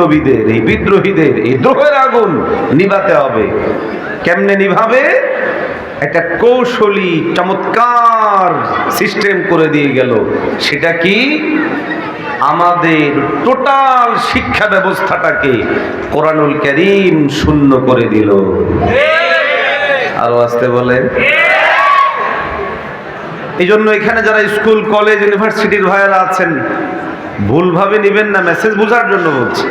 বিপ্লবীদের, এই বিদ্রোহীদের এই দ্রোহের আগুন নিভাতে হবে। কেমনে নিভাবে? একটা কৌশলী চমৎকার সিস্টেম করে দিয়ে গেল। সেটা কি? আমাদের টোটাল শিক্ষা ব্যবস্থাটাকে কোরআনুল কারীম শূন্য করে দিল। আরো আসতে বলে। এই জন্য এখানে যারা স্কুল কলেজ ইউনিভার্সিটির ভাইয়েরা আছেন, ভুলভাবে নেবেন না, মেসেজ বোঝার জন্য বলছি।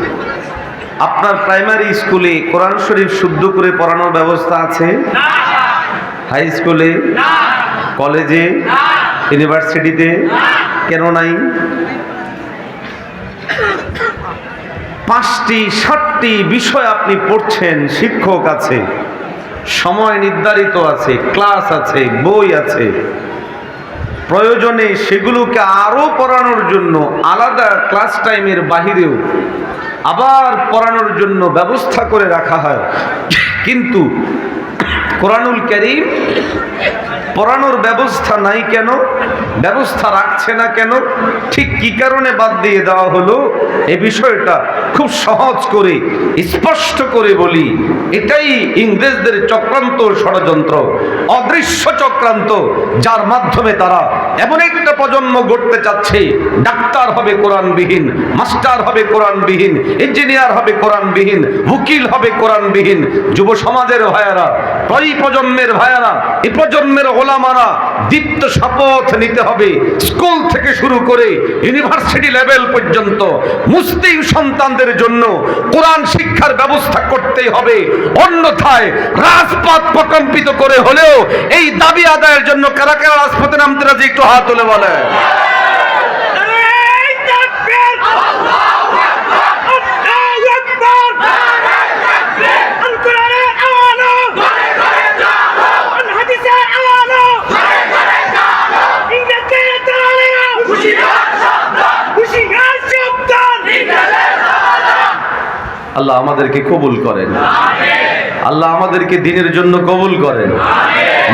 আপনার প্রাইমারি স্কুলে কোরআন শরীফ শুদ্ধ করে পড়ানোর ব্যবস্থা আছে? হাই স্কুলে, কলেজে, ইউনিভার্সিটিতে কেন নাই? 5টি 7টি বিষয় আপনি পড়ছেন, শিক্ষক আছে, সময় নির্ধারিত আছে, ক্লাস আছে, বই আছে। প্রয়োজনে সেগুলোকে আরো পড়ানোর জন্য আলাদা ক্লাস টাইমের বাহিরেও আবার পড়ানোর জন্য ব্যবস্থা করে রাখা হয়। কিন্তু কোরআনুল কারীম পড়ানোর ব্যবস্থা নাই কেন? ব্যবস্থা রাখছে না কেন? ঠিক কি কারণে বাদ দিয়ে দেওয়া হলো? এই বিষয়টা খুব সহজ করে স্পষ্ট করে বলি, এটাই ইংরেজদের চক্রান্ত, ষড়যন্ত্র, অদৃশ্য চক্রান্ত, যার মাধ্যমে তারা এমন একটা প্রজন্ম গড়তে চাচ্ছে, ডাক্তার হবে কোরআনবিহীন, মাস্টার হবে কোরআনবিহীন, ইঞ্জিনিয়ার হবে কোরআনবিহীন, উকিল হবে কোরআনবিহীন। যুব সমাজের ভাইয়ারা, এই প্রজন্মের ভাইয়ারা, এই প্রজন্মের ওলামারা দীপ্ত শপথ নিতে হবে, স্কুল থেকে শুরু করে ইউনিভার্সিটি লেভেল পর্যন্ত মুসলিম সন্তানদের জন্য কোরআন শিক্ষার ব্যবস্থা করতেই হবে। অন্যথায় রাজপথ প্রকম্পিত করে হলেও এই দাবি আদায়ের জন্য কারা কারা রাজপথে নামতে রাজি? একটু হাত তুলে বলে। আল্লাহ আমাদেরকে কবুল করেন, আল্লাহ আমাদেরকে দ্বীনের জন্য কবুল করেন,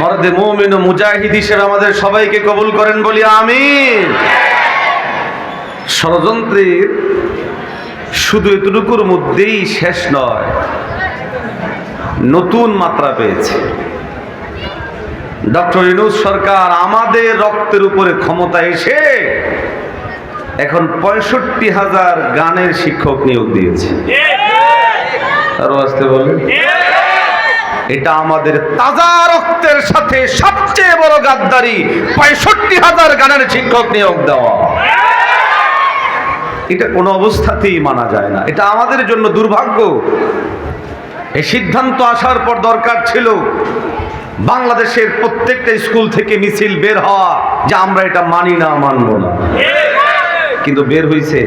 মর্দে মুমিন ও মুজাহিদ হিসেবে আমাদের সবাইকে কবুল করেন, বলি আমিন। ষড়যন্ত্রের শুধু এতটুকুর মধ্যেই শেষ নয়, নতুন মাত্রা পেয়েছে। ডক্টর ইউনূস সরকার আমাদের রক্তের উপরে ক্ষমতা এসে এখন 65,000 গানের শিক্ষক নিয়োগ দিয়েছে। আরো আসতে বলে। এটা আমাদের তাজা রক্তের সাথে সবচেয়ে বড় গাদ্দারি, 65,000 গানের শিক্ষক নিয়োগ দেওয়া। এটা কোনো অবস্থাতেই মানা যায় না, এটা আমাদের জন্য দুর্ভাগ্য। এই সিদ্ধান্ত আসার পর দরকার ছিল বাংলাদেশের প্রত্যেকটা স্কুল থেকে মিছিল বের হওয়া যে আমরা এটা মানি না, মানব না। কিন্তু বের হইছে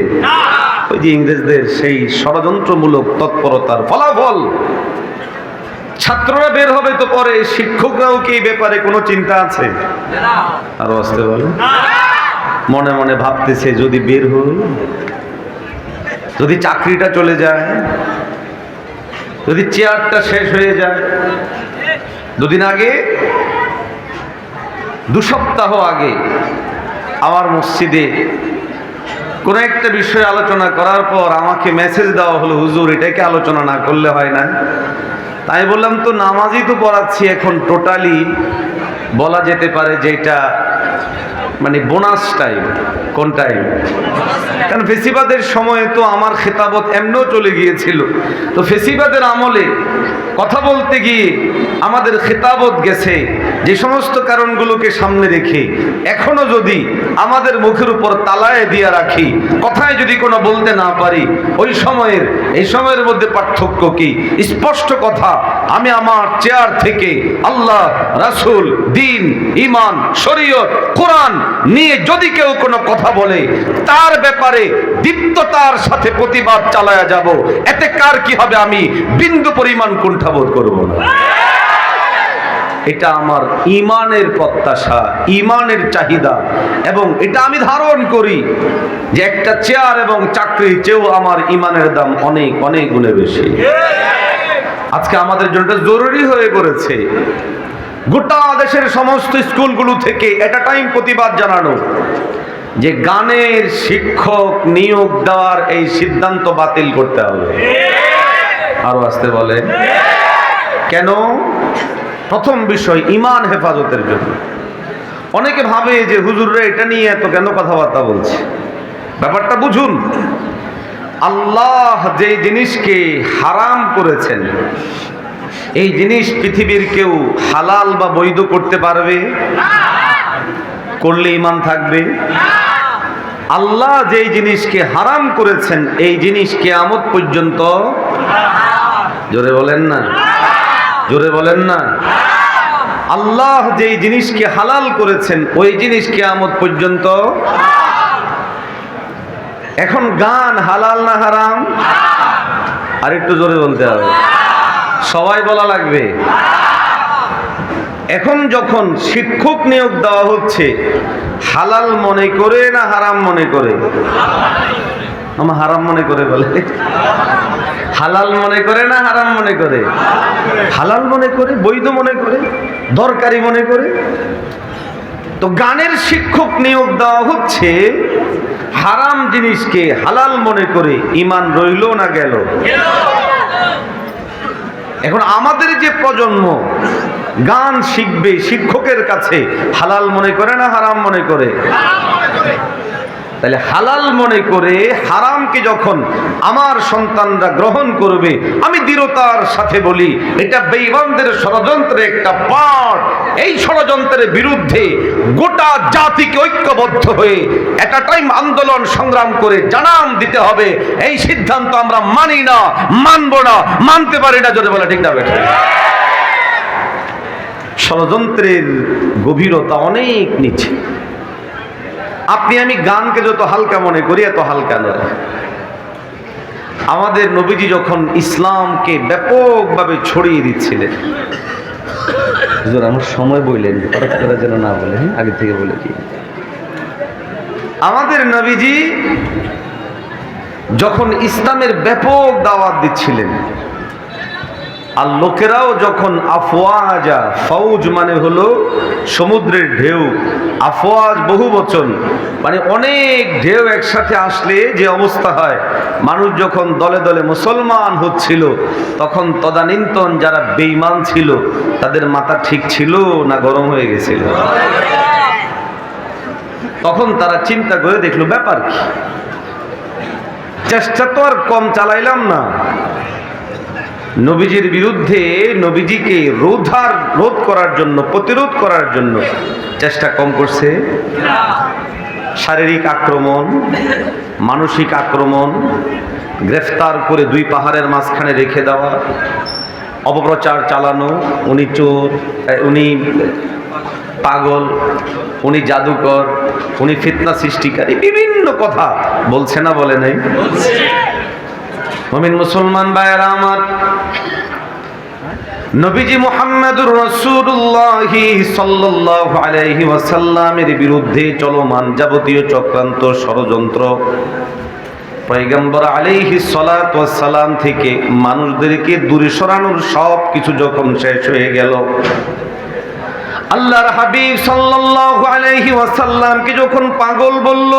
ওই যে ইংরেজদের সেই ষড়যন্ত্রমূলক তৎপরতার ফলাফল। ছাত্ররা বের হবে তো পরে, শিক্ষকরাও কি এই ব্যাপারে কোনো চিন্তা আছে? আরো আসতে বলে। মনে মনে ভাবতেছে যদি বের হই, যদি চাকরিটা চলে যায়, যদি চেয়ারটা শেষ হয়ে যায়। দুদিন আগে, 2 সপ্তাহ আগে আমার মসজিদে কোনো একটা বিষয়ে আলোচনা করার পর আমাকে মেসেজ দেওয়া হলো, হুজুর এটাকে আলোচনা না করলে হয় না। তাই বললাম তো নামাজই তো পড়াচ্ছি, এখন টোটালি বলা যেতে পারে যে এটা মানে বোনাস টাইম। কোন টাইম? কারণ ফেসিবাদের সময়ে তো আমার খেতাবত এমনিও চলে গিয়েছিল, তো ফেসিবাদের আমলে কথা বলতে গিয়ে আমাদের খেতাবত গেছে। যে সমস্ত কারণগুলোকে সামনে রেখে এখনো যদি আমাদের মুখের উপর তালায় দিয়ে রাখি, কথায় যদি কোনো বলতে না পারি, ওই সময়ের এই সময়ের মধ্যে পার্থক্য কি? স্পষ্ট কথা, আমি আমার চেয়ার থেকে আল্লাহ, রাসূল, দ্বীন, ঈমান, শরীয়ত, কোরআন নিয়ে যদি কেউ কোনো কথা বলে তার ব্যাপারে দীপ্ততার সাথে প্রতিবাদ চালায়া যাব। এতে কার কি হবে? আমি বিন্দু পরিমাণ কুণ্ঠাবোধ করব না। এটা আমার ঈমানের প্রত্যাশা, ঈমানের চাহিদা, এবং এটা আমি ধারণ করি যে একটা চেয়ার এবং চাকরির চেয়েও আমার ঈমানের দাম অনেক অনেক গুণে বেশি। আজকে আমাদের জন্য জরুরি হয়ে পড়েছে গোটা দেশের সমস্ত স্কুলগুলো থেকে এট আ টাইম প্রতিবাদ জানানো। যে গানের শিক্ষক নিয়োগ দেওয়ার এই সিদ্ধান্ত বাতিল করতে হবে। আরো আসতে বলে কেন? প্রথম বিষয় ঈমান হেফাজতের জন্য। অনেকে ভাবে যে হুজুররা এটা নিয়ে এত কেন কথাবার্তা বলছে। ব্যাপারটা বুঝুন, আল্লাহ যে জিনিসকে হারাম করেছেন এই জিনিস পৃথিবীর কেউ হালাল বা বৈধ করতে পারবে? করলে ঈমান থাকবে? আল্লাহ যে জিনিসকে হারাম করেছেন এই জিনিস কিয়ামত পর্যন্ত, জোরে বলেন না, জোরে বলেন না, আল্লাহ যেই জিনিসকে হালাল করেছেন ওই জিনিস কিয়ামত পর্যন্ত। এখন গান হালাল না হারাম? আর একটু জোরে বলতে হবে, সবাই বলা লাগবে। এখন যখন শিক্ষক নিয়োগ দেওয়া হচ্ছে হালাল মনে করে না হারাম মনে করে? আমার হারাম মনে করে বলে। হালাল মনে করে না হারাম মনে করে? হালাল মনে করে, বৈধ মনে করে, দরকারি মনে করে। তো গানের শিক্ষক নিয়োগ দেওয়া হচ্ছে হারাম জিনিসকে হালাল মনে করে। ঈমান রইল না গেল? এখন আমাদের যে প্রজন্ম গান শিখবে শিক্ষকের কাছে হালাল মনে করে না হারাম মনে করে? তাহলে হালাল মনে করে হারামকে যখন আমার সন্তানরা গ্রহণ করবে, আমি দৃঢ়তার সাথে বলি এটা বেঈমানদের ষড়যন্ত্রের একটা পার্ট। এই ষড়যন্ত্রের বিরুদ্ধে গোটা জাতিকে ঐক্যবদ্ধ হয়ে একটা টাইম আন্দোলন সংগ্রাম করে জানান দিতে হবে এই সিদ্ধান্ত আমরা মানি না, মানব না, মানতে পারি না। যদি বলে ঠিক না বেটা? ষড়যন্ত্রের গভীরতা অনেক নিচে। আপনি আমি গানকে যত হালকা মনে করি এত হালকা নয়। আমাদের নবীজি যখন ইসলামকে ব্যাপকভাবে ছড়িয়ে দিচ্ছিলেন, আমার সময় বললেন যেন না বলে, আগে থেকে বলে দিই, আমাদের নবীজি যখন ইসলামের ব্যাপক দাওয়াত দিচ্ছিলেন আর লোকেরাও যখন আফওয়াজা, ফৌজ মানে হলো সমুদ্রের ঢেউ, আফওয়াজ বহু বচন মানে অনেক ঢেউ একসাথে আসলে যে অবস্থা হয়, মানুষ যখন দলে দলে মুসলমান হচ্ছিল তখন তদানীন্তন যারা বেঈমান ছিল তাদের মাথা ঠিক ছিল না গরম হয়ে গেছিল? তখন তারা চিন্তা করে দেখলো ব্যাপার কি, চেষ্টা তো আর কম চালাইলাম না, নবীজির বিরুদ্ধে নবীজিকে রোধ করার জন্য, প্রতিরোধ করার জন্য চেষ্টা কম করছে। শারীরিক আক্রমণ, মানসিক আক্রমণ, গ্রেফতার করে দুই পাহাড়ের মাঝখানে রেখে দেওয়া, অপপ্রচার চালানো, উনি চোর, উনি পাগল, উনি জাদুকর, উনি ফিতনা সৃষ্টিকারী, বিভিন্ন কথা বলছে না বলে নাই? মুমিন মুসলমান ভাইয়েরা আমার, নবীজি মুহাম্মদুর রাসূলুল্লাহ সাল্লাল্লাহু আলাইহি ওয়াসাল্লামের বিরুদ্ধে চলমান যাবতীয় চক্রান্ত, ষড়যন্ত্র, পয়গম্বর আলাইহিস সালাতু ওয়াস সালাম থেকে মানুষদেরকে দূরে সরানোর সব কিছু যখন শেষ হয়ে গেল, আল্লাহর হাবিব সাল্লাল্লাহু আলাইহি ওয়াসাল্লামকে যখন পাগল বলল,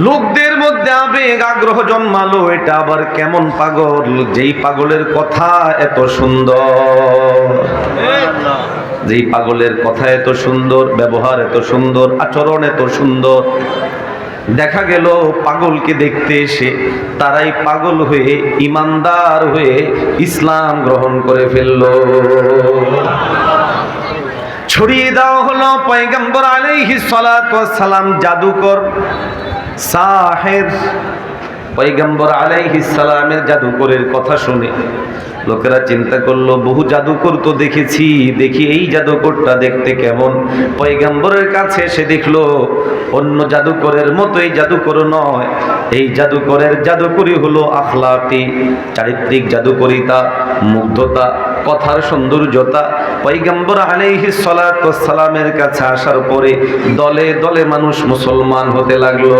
লোকদের মধ্যে আবেগ আগ্রহ জন্মালো, এটা আবার কেমন পাগল যেই পাগলের কথা এত সুন্দর, যেই পাগলের কথা এত সুন্দর, ব্যবহার এত সুন্দর, আচরণ এত সুন্দর। দেখা গেল পাগলকে দেখতে এসে তারাই পাগল হয়ে ইমানদার হয়ে ইসলাম গ্রহণ করে ফেলল। ছড়িয়ে দেওয়া হলো পয়গম্বর আলাইহিস সালাতু ওয়াস সালাম জাদুকর, সাহের। পয়গম্বর আলাইহিস সালামের জাদুকরের কথা শুনে লোকেরা চিন্তা করলো বহু জাদুকর তো দেখেছি, দেখি এই জাদুকরটা দেখতে কেমন। পয়গম্বরের কাছে এসে দেখলো অন্য জাদুকরের মতো এই জাদুকর নয়, এই জাদুকরের জাদুকরি হলো আখলাকি, চারিত্রিক জাদুকরিতা, মুগ্ধতা, কথার সৌন্দর্যতা। পয়গম্বর আলাইহিস সালাতু ওয়াস সালামের কাছে আসার পরে দলে দলে মানুষ মুসলমান হতে লাগলো।